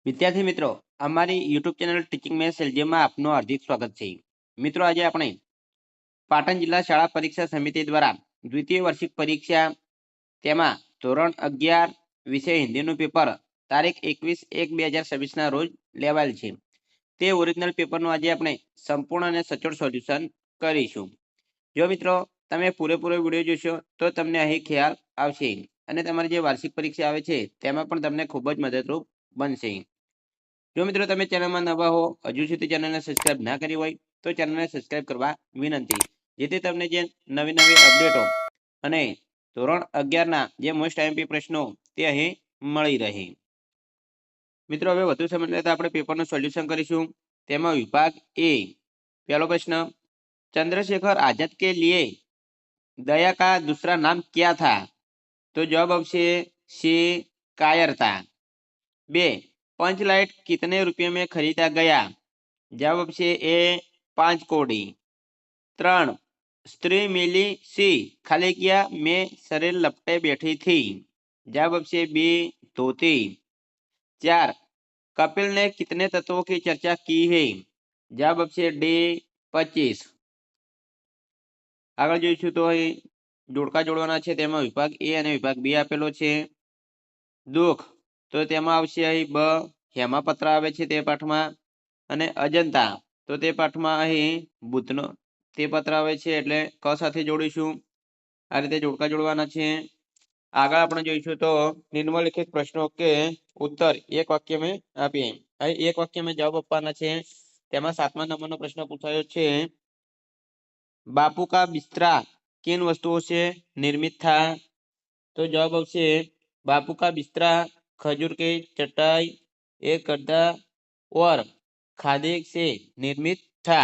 વિદ્યાર્થી મિત્રો, અમારી યુટ્યુબ ચેનલ ટીચિંગ મેથ્સ એલજીમાં આપનું હાર્દિક સ્વાગત છે. મિત્રો, આજે આપણે પાટણ જિલ્લા શાળા પરીક્ષા સમિતિ દ્વારા દ્વિતીય વાર્ષિક પરીક્ષા તેમાં ધોરણ 11 વિષય હિન્દીનું પેપર તારીખ 21/1/2026 રોજ લેવાયેલ છે. તે ઓરિજિનલ પેપરનું આજે આપણે સંપૂર્ણ અને સચોટ સોલ્યુશન કરીશું. જો મિત્રો તમે પૂરેપૂરો વિડીયો જોશો તો તમને અહીં ખ્યાલ આવશે અને તમારી જે વાર્ષિક પરીક્ષા આવે છે તેમાં પણ તમને ખૂબ જ મદદરૂપ બનશે. જો મિત્રો તમે ચેનલમાં નવા હો, હજુ સુધી ચેનલને સબસ્ક્રાઇબ ના કરી હોય તો ચેનલને સબસ્ક્રાઇબ કરવા વિનંતી, જેથી તમને જે નવી અપડેટો અને ધોરણ 11ના જે મોસ્ટ આઈએમપી પ્રશ્નો તે અહીં મળી રહે. મિત્રો, હવે વધુ સમય લેતા આપણે પેપરનું સોલ્યુશન કરીશું. તેમાં વિભાગ એ, પહેલો પ્રશ્ન, चंद्रशेखर आजाद के लिए दया का दूसरा नाम क्या था? तो जवाब આવશે सी कायरता. 2. पंच लाइट कितने रुपये में खरीदा गया? जवाब આવશે ए 5 कौड़ी. 3. स्त्री मिली सी खाली किया मैं शरीर लपटे बैठी थी. जवाब આવશે बी धोती. 4. कपिल ने कितने तत्वों की चर्चा की है? जवाब આવશે डी 25. આગળ જોઈશું તો અહીં જોડકા જોડવાના છે. તેમાં વિભાગ એ અને વિભાગ બી આપેલો છે. દુઃખ તો તેમાં આવશે અહીં બ હેમાપત્ર આવે છે તે પાઠમાં, અને અજંતા તો તે પાઠમાં અહીં બુદ્ધનો તે પત્ર આવે છે એટલે ક સાથે જોડીશું. આ રીતે જોડકા જોડવાના છે. આગળ આપણે જોઈશું તો નિમ્નલિખિત પ્રશ્નો કે ઉત્તર એક વાક્ય में આપીએ. અહીં એક વાક્ય में જવાબ આપવાના છે. તેમાં 7મા નંબરનો પ્રશ્ન પૂછાયો છે, बापू का बिस्तरा किन वस्तुओं से निर्मित था? तो जवाब આવશે बापू का बिस्तरा खजूर की चटाई, एक गद्दा और खादी से निर्मित था.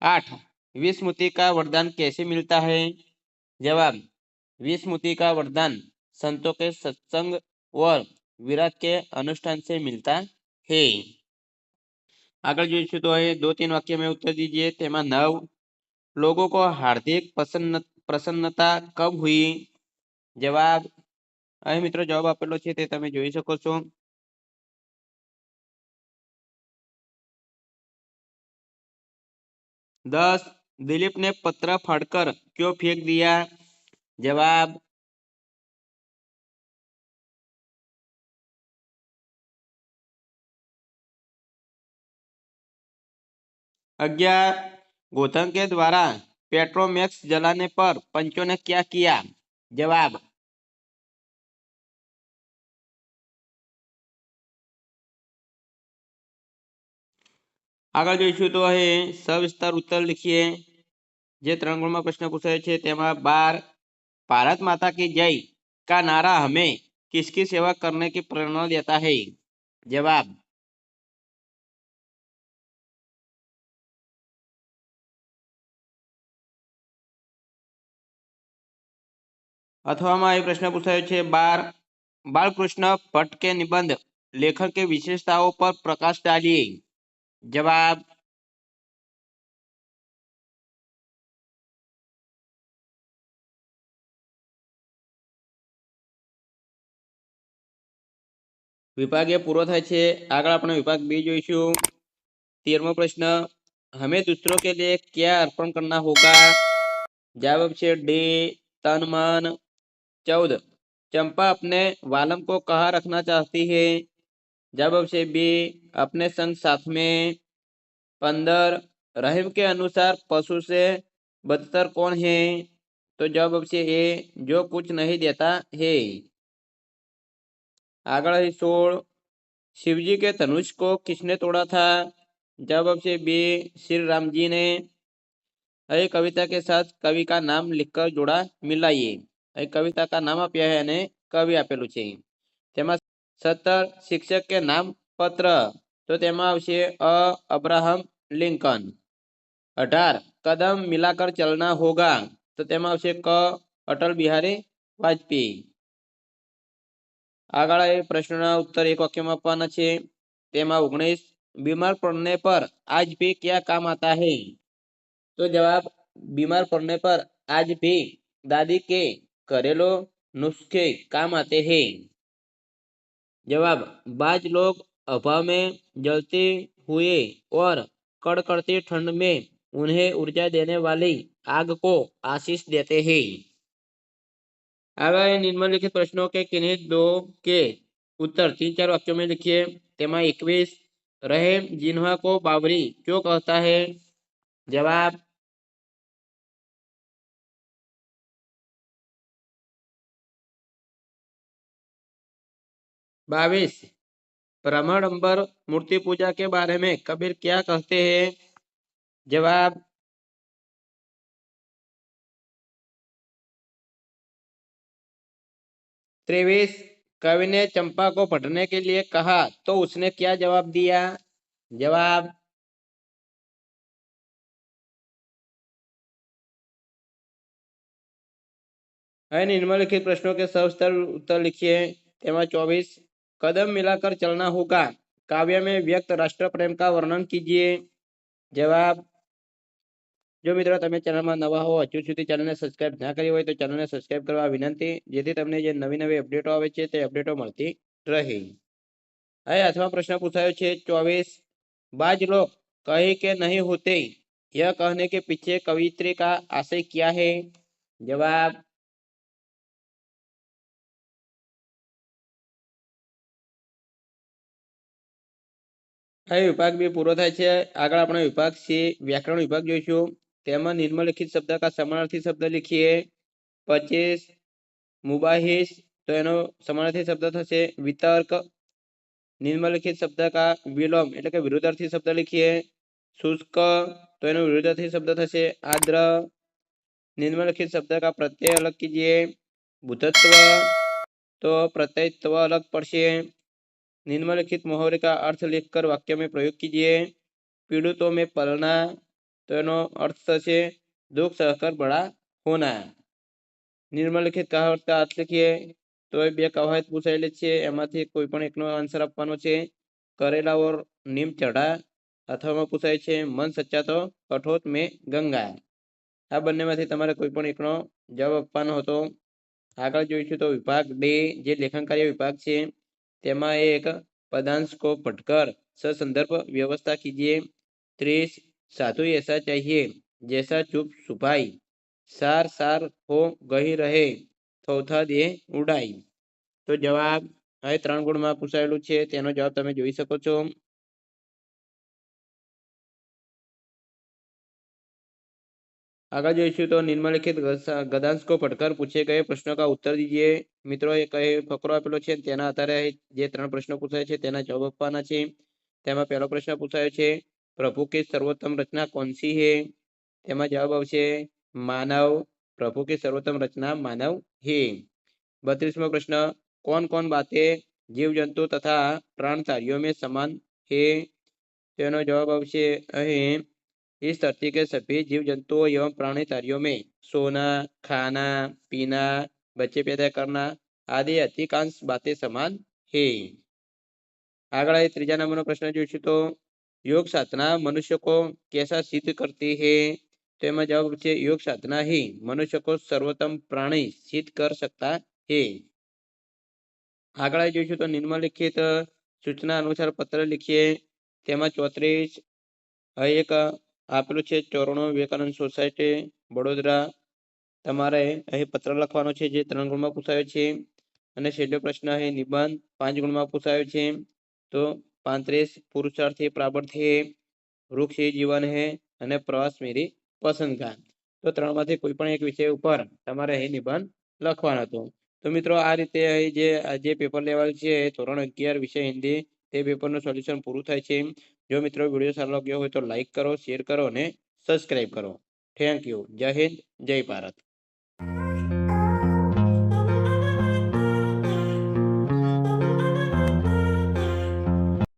8. विस्मृति का वरदान कैसे मिलता है? जवाब, विस्मृति का वरदान संतों के सत्संग और विराट के अनुष्ठान से मिलता है. आगे જોઈશું તો અહીં 2-3 वाक्य में उत्तर दीजिए. તેમાં 9. लोगों को हार्दिक प्रसन्नता कब हुई? जवाब, અહીં મિત્રો જવાબ આપેલો છે તે તમે જોઈ શકો છો. 10. दिलीप ने पत्र फाड़कर क्यों फेंक दिया? जवाब, अज्ञात गोधन के द्वारा पेट्रोमैक्स जलाने पर पंचों ने क्या किया? जवाब, આગળ જોઈશું તો અહીં સવિસ્તાર ઉત્તર लिखिए. જે 3 ગુણમાં પ્રશ્ન પૂછાયો છે તેમાં 12. भारत माता की जय का नारा हमें किसकी सेवा करने की प्रेरणा देता है? जवाब, અથવામાં એ પ્રશ્ન પૂછાયો છે 12. बालकृष्ण भट्ट के निबंध लेखन की विशेषताओं पर प्रकाश डालिए. जवाब, विभाग ए पूरो थाय छे. आगळ आपणे विभाग बी जोईशुं. 13मो प्रश्न, हमें दूसरों के लिए क्या अर्पण करना होगा? जवाब छे डी तन मन. 14. चंपा अपने वालम को कहाँ रखना चाहती है? जवाब छे बी अपने संग साथ में. 15. रहीम के अनुसार पशु से बदतर कौन है? तो जवाब छे ए जो कुछ नहीं देता है. आगळ 16. शिवजी के धनुष को किसने तोड़ा था? जवाब छे बी श्री राम जी ने. અહીં कविता के साथ कवि का नाम लिखकर जोड़ा मिलाइए. અહીં कविता का नाम આપ્યા है અને કવિ આપેલું છે. તેમાં 17. शिक्षक के नाम पत्र, तो તેમાં આવશે અ અબ્રાહમ લિંકન. 18. कदम मिलाकर चलना होगा, तो તેમાં આવશે ક અટલ બિહારી વાજપેયી. આગળ એ પ્રશ્નના उत्तर एक वाक्य में આપવાના છે. તેમાં 19. बीमार पड़ने पर आज भी क्या काम आता है? तो जवाब, बीमार पड़ने पर आज भी दादी के घरेलू नुस्खे काम आते हैं. जवाब, बाज लोग अभाव में जलते हुए और कड़कड़ती ठंड में उन्हें ऊर्जा देने वाली आग को आशीष देते हैं। आगे निम्नलिखित प्रश्नों के किन्हीं दो के उत्तर 3-4 वाक्यों में लिखिए। तेमा 21 रहे जिन्हा को बावरी क्यों कहता है? जवाब, 22 ब्रह्मांबर मूर्ति पूजा के बारे में कबीर क्या कहते हैं? जवाब, 23 कवि ने चंपा को पढ़ने के लिए कहा तो उसने क्या जवाब दिया? जवाब, निम्नलिखित प्रश्नों के सविस्तर उत्तर लिखिए। तेमा 24 कदम मिलाकर चलना होगा काव्य में व्यक्त राष्ट्र प्रेम का वर्णन कीजिए। जवाब, जो मित्रों તમે ચેનલમાં નવા હો હજુ સુધી ચેનલને સબસ્ક્રાઇબ ના કરી હોય તો ચેનલને સબસ્ક્રાઇબ કરવા વિનંતી, જેથી તમને જે નવી નવી અપડેટો આવે છે તે અપડેટો મળતી રહે। હવે 8મા પ્રશ્ન પૂછાયો છે 24 बाज लोग कहे के नहीं होते, यह कहने के पीछे कवियत्री का आशय क्या है? जवाब, હવે વિભાગ બી પૂરો થાય છે। આગળ આપણે વિભાગ સી વ્યાકરણ વિભાગ જોઈશું। તેમાં નિમ્નલિખિત શબ્દ કા સમાનાર્થી શબ્દ लिखिए। 25 मुबाहिस तो એનો સમાનાર્થી શબ્દ થશે વિતર્ક। निम्नलिखित शब्द का विलोम એટલે કે વિરુદ્ધાર્થી શબ્દ लिखिए। शुष्क तो એનો વિરુદ્ધાર્થી શબ્દ થશે આદ્ર। निम्नलिखित शब्द का प्रत्यय अलग कीजिए। बुधत्व तो प्रत्यय त्व अलग पड़શે। निम्नलिखित मुहावरे का अर्थ लिखकर वाक्य में प्रयोग कीजिए। पीड़ितों में पलना तो एनो अर्थ थशे दुख सहकर बड़ा होना। निम्नलिखित कहावत का अर्थ लिखिए। तो बे कहावत पूछाયેલી છે એમાંથી કોઈ પણ એકનો આન્સર આપવાનો છે। करेला और नीम चढ़ा अथवा पूछाय છે मन सच्चा तो कठोत में गंगा। આ બંનેમાંથી તમારે કોઈ પણ એકનો જવાબ આપવાનો હતો। આગળ જોઈશું તો વિભાગ 2 જે લેખન કાર્ય વિભાગ છે તેમાં એક पदांश को पढ़कर ससंदर्भ व्यवस्था कीजिए। 30 साधु ऐसा चाहिए जैसा चुप सुपाई, सार सार हो गही रहे थौथा दे उड़ाई। तो जवाब હવે 3 ગુણમાં પૂછાયેલું છે તેનો જવાબ તમે જોઈ શકો છો। आगे જોઈશું तो निम्नलिखित गद्यांश को पढ़कर पूछे गए प्रश्नों का उत्तर दीजिए। मित्रों એ કઈ ફકરો આપેલો છે તેના આધારે જે 3 પ્રશ્નો પૂછાય છે તેના જવાબ આપવાના છે। તેમાં પહેલો પ્રશ્ન પૂછાયો છે प्रभु की सर्वोत्तम रचना कौन सी है? તેમાં જવાબ આવશે मानव। प्रभु की सर्वोत्तम रचना मानव है। 32वां प्रश्न कौन कौन बातें जीव जंतु तथा प्राणधारियों में समान है? તેનો જવાબ આવશે અહીં इस धरती के सभी जीव जंतुओं एवं प्राणीधारियों में सोना, खाना, पीना, बच्चे पैदा करना आदि अधिकांश बातें समान है। આગળ 3 નંબરનો પ્રશ્ન જોઈશું તો योग साधना मनुष्य को कैसा सिद्ध करती है? तो એમાં જવાબ છે योग साधना ही मनुष्य को सर्वोत्तम प्राणी सिद्ध कर सकता है। આગળ જોઈશું તો નિમ્નલિખિત सूचना अनुसार पत्र लिखिए। તેમાં 34 એક આપેલું છે 94 વિવેકાનંદ સોસાયટી વડોદરા। તમારે અહીં પત્ર લખવાનો છે જે 3 ગુણમાં પૂછાયો છે। અને છેલ્લો પ્રશ્ન અહીં નિબંધ 5 ગુણમાં પૂછાયો છે। તો 35 पुरुषार्थी प्राबर्थ है, वृक्ष ही जीवन है અને પ્રવાસ મેરી પસંદ का। તો 3માંથી કોઈ પણ એક વિષય ઉપર તમારે અહીં નિબંધ લખવાનો હતો। તો મિત્રો આ રીતે અહીં જે પેપર લેવાયેલ છે ધોરણ 11 વિષય હિન્દી તે પેપરનું સોલ્યુશન પૂરું થાય છે। જો મિત્રો વિડીયો સારો લાગ્યો હોય તો લાઈક કરો, શેર કરો અને સબસ્ક્રાઇબ કરો। Thank you. જય હિન્દ, જય ભારત।